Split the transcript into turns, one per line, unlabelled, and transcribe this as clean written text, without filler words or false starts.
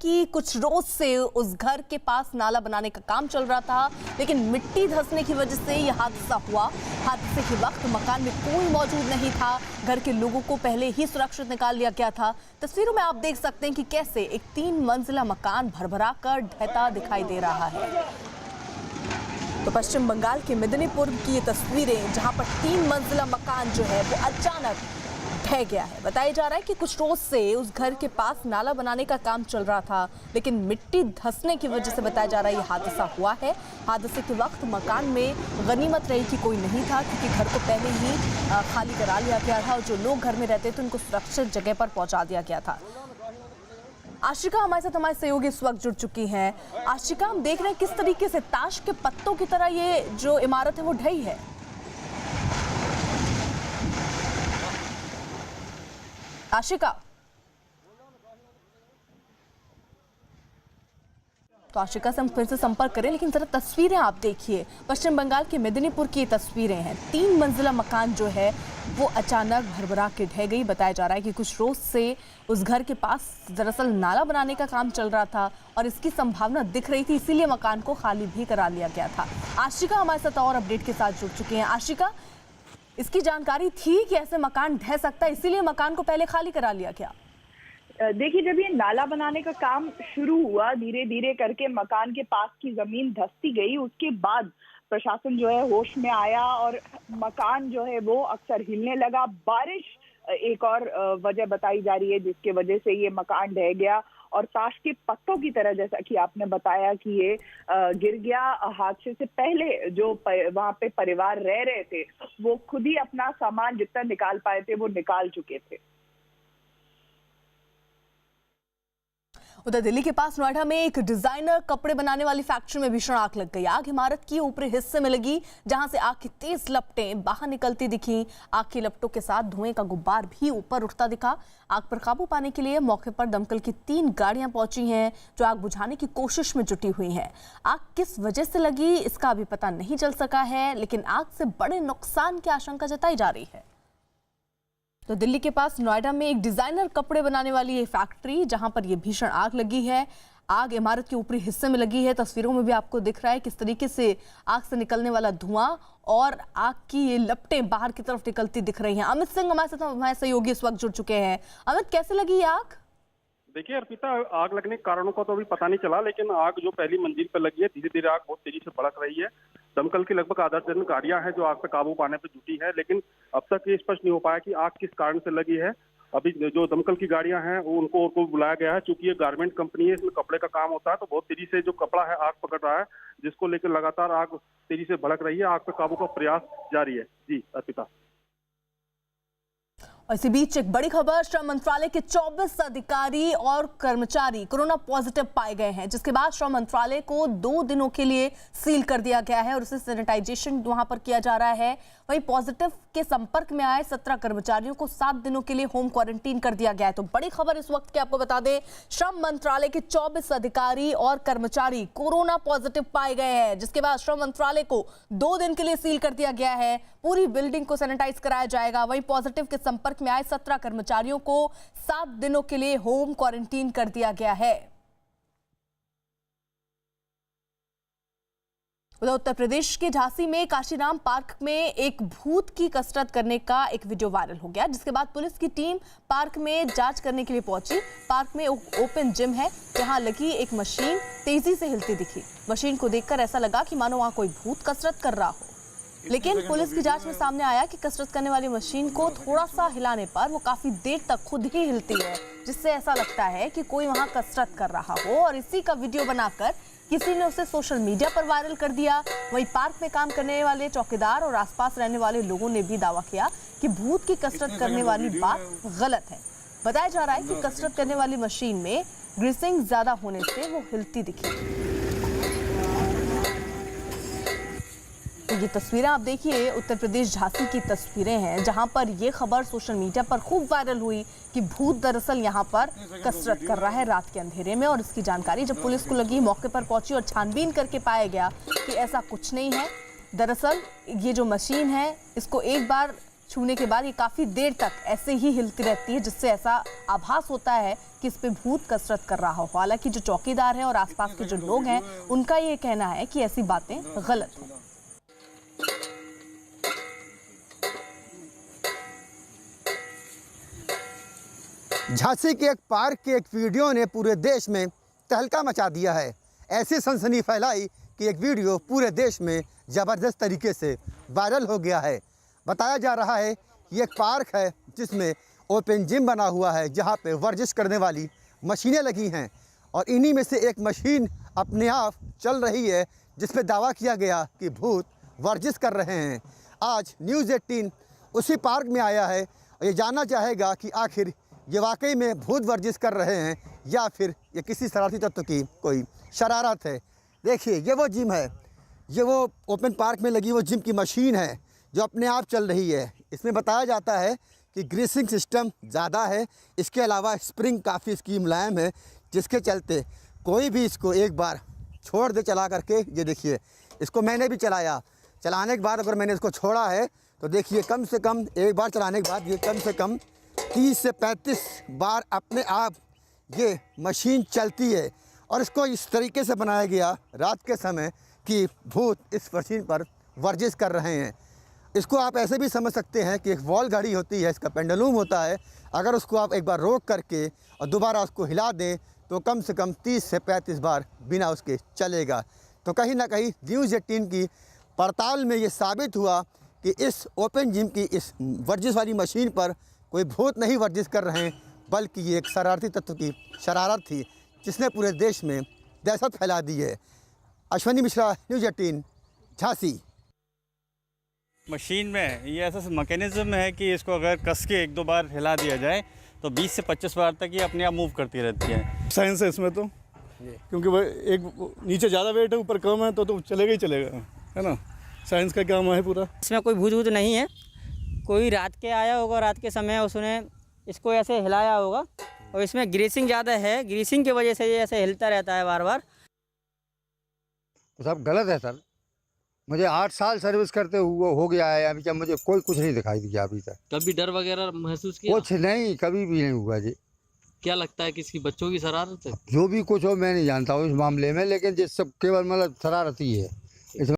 कि कुछ रोज से उस घर के पास नाला बनाने का काम चल रहा था, लेकिन मिट्टी धंसने की वजह से यह हादसा हुआ। हादसे के वक्त मकान में कोई मौजूद नहीं था। घर के लोगों को पहले ही सुरक्षित निकाल लिया गया था। तस्वीरों में आप देख सकते हैं कि कैसे एक 3 मंजिला मकान भरभरा कर ढहता दिखाई दे रहा है। तो पश्चिम बंगाल के मेदिनीपुर की ये तस्वीरें, जहां पर 3 मंजिला मकान जो है वो अचानक ढह गया है। बताया जा रहा है कि कुछ रोज से उस घर के पास नाला बनाने का काम चल रहा था, लेकिन मिट्टी धंसने की वजह से बताया जा रहा है ये हादसा हुआ है। हादसे के वक्त मकान में गनीमत रही कि कोई नहीं था, क्योंकि घर को पहले ही खाली करा लिया गया था और जो लोग घर में रहते थे उनको सुरक्षित जगह पर पहुंचा दिया गया था। आशिका हमारे साथ, हमारे सहयोगी इस वक्त जुड़ चुकी हैं। आशिका, हम देख रहे हैं किस तरीके से ताश के पत्तों की तरह ये जो इमारत है वो ढही है। आशिका, तो आशिका से हम फिर से संपर्क करें, लेकिन जरा तस्वीरें आप देखिए। पश्चिम बंगाल के मेदिनीपुर की तस्वीरें हैं। 3 मंजिला मकान जो है वो अचानक भरभरा के ढह गई। बताया जा रहा है कि कुछ रोज से उस घर के पास दरअसल नाला बनाने का काम चल रहा था और इसकी संभावना दिख रही थी, इसीलिए मकान को खाली भी करा लिया गया था। आशिका हमारे साथ और अपडेट के साथ जुड़ चुकी हैं। आशिका, इसकी जानकारी थी कि ऐसे मकान ढह सकता है, इसीलिए मकान को पहले खाली करा लिया गया?
देखिए, जब ये नाला बनाने का काम शुरू हुआ, धीरे धीरे करके मकान के पास की जमीन धंसती गई। उसके बाद प्रशासन जो है होश में आया और मकान जो है वो अक्सर हिलने लगा। बारिश एक और वजह बताई जा रही है जिसके वजह से ये मकान ढह गया और ताश के पत्तों की तरह, जैसा कि आपने बताया कि ये गिर गया। हादसे से पहले जो वहां पे परिवार रह रहे थे वो खुद ही अपना सामान जितना निकाल पाए थे वो निकाल चुके थे।
उधर दिल्ली के पास नोएडा में एक डिजाइनर कपड़े बनाने वाली फैक्ट्री में भीषण आग लग गई। आग इमारत की ऊपरी हिस्से में लगी, जहां से आग की तेज लपटें बाहर निकलती दिखी। आग की लपटों के साथ धुएं का गुब्बार भी ऊपर उठता दिखा। आग पर काबू पाने के लिए मौके पर दमकल की 3 गाड़ियां पहुंची हैं, जो आग बुझाने की कोशिश में जुटी हुई हैं। आग किस वजह से लगी इसका अभी पता नहीं चल सका है, लेकिन आग से बड़े नुकसान की आशंका जताई जा रही है। तो दिल्ली के पास नोएडा में एक डिजाइनर कपड़े बनाने वाली ये फैक्ट्री, जहां पर ये भीषण आग लगी है। आग इमारत के ऊपरी हिस्से में लगी है। तस्वीरों में भी आपको दिख रहा है किस तरीके से आग से निकलने वाला धुआं और आग की ये लपटें बाहर की तरफ निकलती दिख रही हैं। अमित सिंह हमारे साथ, हमारे सहयोगी इस वक्त जुड़ चुके हैं। अमित, कैसे लगी ये आग?
देखिए अर्पिता, आग लगने के कारणों का तो अभी पता नहीं चला, लेकिन आग जो पहली मंजिल पर लगी है, धीरे धीरे आग बहुत तेजी से भड़क रही है। दमकल की लगभग आधा दर्जन गाड़ियां हैं जो आग पर काबू पाने पर जुटी है, लेकिन अब तक ये स्पष्ट नहीं हो पाया कि आग किस कारण से लगी है। अभी जो दमकल की गाड़ियां हैं उनको बुलाया गया है, क्योंकि ये गारमेंट कंपनी है, इसमें कपड़े का काम होता है, तो बहुत तेजी से जो कपड़ा है आग पकड़ रहा है, जिसको लेकर लगातार आग तेजी से भड़क रही है। आग पर काबू का प्रयास जारी है। जी अर्पिता।
इसी बीच एक बड़ी खबर, श्रम मंत्रालय के 24 अधिकारी और कर्मचारी कोरोना पॉजिटिव पाए गए हैं, जिसके बाद श्रम मंत्रालय को 2 दिनों के लिए सील कर दिया गया है और उसे सैनिटाइजेशन वहां पर किया जा रहा है। वहीं पॉजिटिव के संपर्क में आए 17 कर्मचारियों को 7 दिनों के लिए होम क्वारंटीन कर दिया गया है। तो बड़ी खबर इस वक्त की आपको बता दें, श्रम मंत्रालय के 24 अधिकारी और कर्मचारी कोरोना पॉजिटिव पाए गए हैं, जिसके बाद श्रम मंत्रालय को 2 दिन के लिए सील कर दिया गया है। पूरी बिल्डिंग को सैनिटाइज कराया जाएगा। वहीं पॉजिटिव के संपर्क में आए 17 कर्मचारियों को 7 दिनों के लिए होम क्वारंटीन कर दिया गया है। उधर उत्तर प्रदेश के झांसी में काशीराम पार्क में एक भूत की कसरत करने का एक वीडियो वायरल हो गया, जिसके बाद पुलिस की टीम पार्क में जांच करने के लिए पहुंची। पार्क में ओपन जिम है, जहां लगी एक मशीन तेजी से हिलती दिखी। मशीन को देखकर ऐसा लगा कि मानो वहां कोई भूत कसरत कर रहा हो, लेकिन पुलिस की जांच में सामने आया कि कसरत करने वाली मशीन को थोड़ा सा हिलाने पर वो काफी देर तक खुद ही हिलती है, जिससे ऐसा लगता है कि कोई वहां कसरत कर रहा हो। और इसी का वीडियो बनाकर किसी ने उसे सोशल मीडिया पर वायरल कर दिया। वहीं पार्क में काम करने वाले चौकीदार और आसपास रहने वाले लोगों ने भी दावा किया कि भूत की कसरत करने वाली बात गलत है। बताया जा रहा है कि कसरत करने वाली मशीन में ग्रीसिंग ज्यादा होने से वो हिलती दिखी। तो ये तस्वीरें आप देखिए, उत्तर प्रदेश झांसी की तस्वीरें हैं, जहां पर ये खबर सोशल मीडिया पर खूब वायरल हुई कि भूत दरअसल यहां पर कसरत कर रहा है रात के अंधेरे में। और इसकी जानकारी जब पुलिस को लगी, मौके पर पहुंची और छानबीन करके पाया गया कि ऐसा कुछ नहीं है। दरअसल ये जो मशीन है, इसको एक बार छूने के बाद ये काफी देर तक ऐसे ही हिलती रहती है, जिससे ऐसा आभास होता है कि इस पे भूत कसरत कर रहा हो। हालांकि जो चौकीदार हैं और आसपास के जो लोग हैं, उनका ये कहना है कि ऐसी बातें गलत हैं।
झांसी के एक पार्क के एक वीडियो ने पूरे देश में तहलका मचा दिया है। ऐसी सनसनी फैलाई कि एक वीडियो पूरे देश में ज़बरदस्त तरीके से वायरल हो गया है। बताया जा रहा है ये एक पार्क है जिसमें ओपन जिम बना हुआ है, जहां पे वर्जिश करने वाली मशीनें लगी हैं और इन्हीं में से एक मशीन अपने आप चल रही है, जिस पे दावा किया गया कि भूत वर्जिश कर रहे हैं। आज न्यूज़ 18 उसी पार्क में आया है और ये जानना चाहेगा कि आखिर ये वाकई में भूत वर्जिश कर रहे हैं या फिर ये किसी शरारती तत्व की कोई शरारत है। देखिए, ये वो जिम है, ये वो ओपन पार्क में लगी वो जिम की मशीन है जो अपने आप चल रही है। इसमें बताया जाता है कि ग्रीसिंग सिस्टम ज़्यादा है, इसके अलावा स्प्रिंग काफ़ी इसकी मुलायम है, जिसके चलते कोई भी इसको एक बार छोड़ दे चला करके। ये देखिए, इसको मैंने भी चलाया, चलाने के बाद अगर मैंने इसको छोड़ा है तो देखिए कम से कम एक बार चलाने के बाद ये कम से कम 30 से 35 बार अपने आप ये मशीन चलती है। और इसको इस तरीके से बनाया गया रात के समय कि भूत इस मशीन पर वर्जिश कर रहे हैं। इसको आप ऐसे भी समझ सकते हैं कि एक वॉल घड़ी होती है, इसका पेंडुलम होता है, अगर उसको आप एक बार रोक करके और दोबारा उसको हिला दें तो कम से कम 30 से 35 बार बिना उसके चलेगा। तो कहीं ना कहीं न्यूज़ 18 की पड़ताल में ये साबित हुआ कि इस ओपन जिम की इस वर्जिश वाली मशीन पर कोई भूत नहीं वर्जिश कर रहे हैं, बल्कि ये एक शरारती तत्व की शरारत थी जिसने पूरे देश में दहशत फैला दी है। अश्वनी मिश्रा, न्यूज़ 18, झांसी।
मशीन में ये ऐसा मैकेनिज्म है कि इसको अगर कस के एक दो बार हिला दिया जाए तो 20 से 25 बार तक ये अपने आप मूव करती रहती है।
साइंस है इसमें तो, क्योंकि वो एक नीचे ज़्यादा वेट है, ऊपर कम है, तो चलेगा ही चलेगा, है ना। साइंस का काम है पूरा।
इसमें कोई भूत वूत नहीं है, कोई रात के आया होगा, रात के समय उसने इसको ऐसे हिलाया होगा और इसमें ग्रीसिंग ज़्यादा है, ग्रीसिंग की वजह से ये ऐसे हिलता रहता है बार बार।
तो सब गलत है सर। मुझे 8 साल सर्विस करते हुए हो गया है, अभी तक मुझे कोई कुछ नहीं दिखाई दिया अभी तक।
कभी डर वगैरह महसूस किया?
कुछ नहीं, कभी भी नहीं हुआ जी।
क्या लगता है किसी बच्चों की शरारत है?
जो भी कुछ हो मैं नहीं जानता हूँ इस मामले में, लेकिन जिस सब केवल मतलब शरारत ही है।